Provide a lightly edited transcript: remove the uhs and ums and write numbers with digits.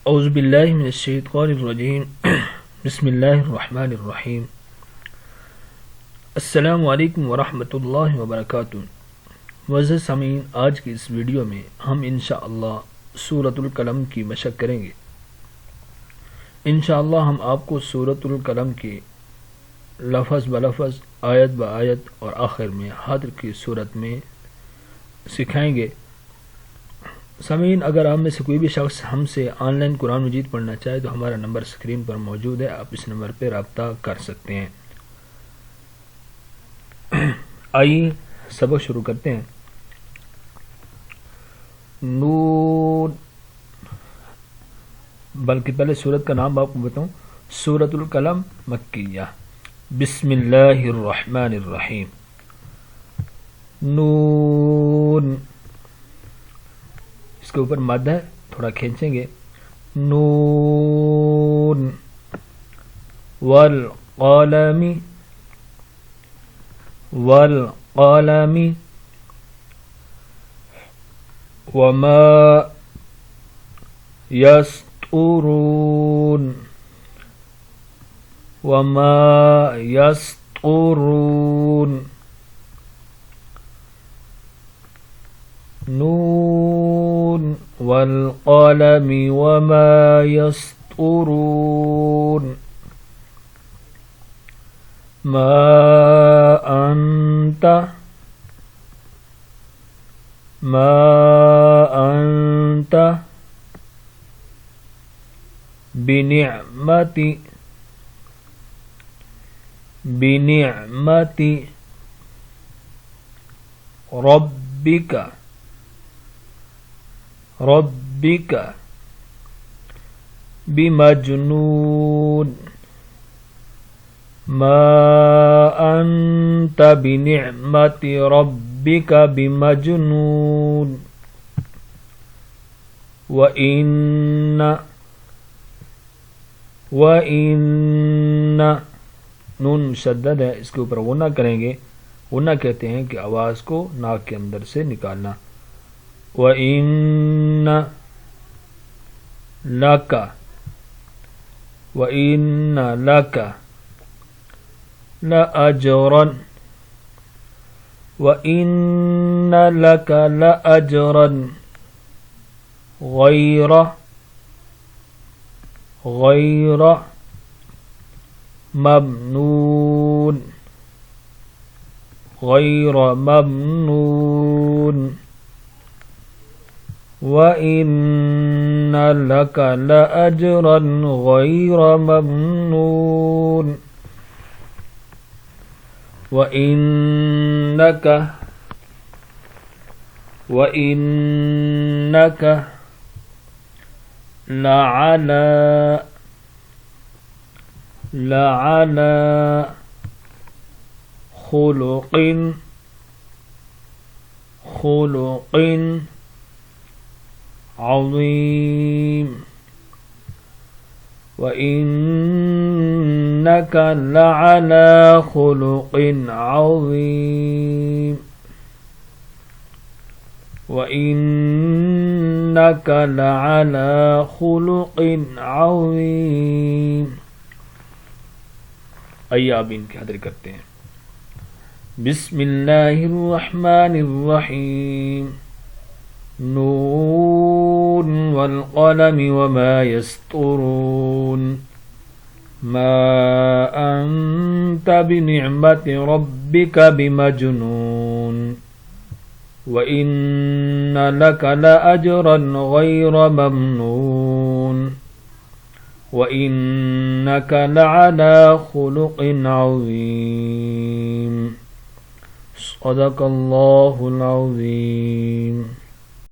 औज़ु बिल्लाहि मिनश शैतानिर रजीम बिस्मिल्लाहिर रहमानिर रहीम अस्सलामु अलैकुम व रहमतुल्लाहि व बरकातुहू। मुअज़्ज़ज़ सामीन, आज की इस वीडियो में हम इंशाअल्लाह सूरतुल कलम की मशक़ करेंगे। इंशाअल्लाह हम आपको सूरतुल कलम के लफ़ज़ ब लफ़ज़, आयत ब आयत और आखिर में हादर की सूरत में सिखाएंगे। सामीन, अगर आप में से कोई भी शख्स हमसे ऑनलाइन कुरान मजीद पढ़ना चाहे तो हमारा नंबर स्क्रीन पर मौजूद है, आप इस नंबर पर रब्ता कर सकते हैं। आइए सबक शुरू करते हैं। नून, बल्कि पहले सूरत का नाम आपको बताऊं, सूरतुल कलम मक्किया। बिस्मिल्लाहिर रहमानिर रहीम। नून, इसके ऊपर मद है, थोड़ा खींचेंगे। नून वल क़लमी, वल क़लमी वमा यस्तुरून, वमा यस्तुरून। नून वल क़लमी वमा यस्तुरून। मा अंत बिनिअमति रब्बिका बिमजनून। मा अंत बिनिअमति रब्बिका बिमजनून। व इन्ना, नून मुशद्दद है, इसके ऊपर गुन्ना करेंगे। गुन्ना कहते हैं कि आवाज़ को नाक के अंदर से निकालना। व इन्ना लका, व इन्ना लका ला अजरन, व इन्ना लका ला अजरन गैर ममनून, गैर ममनून। व इन्ना लका ला अजरन गैर ममनून। व इन्नका लअला खुलुक़िन अज़ीम। व इन्नका लअला खुलुक़िन अज़ीम। व इन्नका लअला खुलुक़िन अज़ीम। आइए आप इनकी हाज़िर करते हैं। बिस्मिल्लाहिर रहमानिर रहीम। नून वल क़लमी वमा यस्तुरून। मा अंत बिनिअमति रब्बिका बिमजनून। व इन्ना लका लअजरन गैर ममनून। व इन्नका लअला खुलुक़िन अज़ीम। सदक़ल्लाहुल अज़ीम।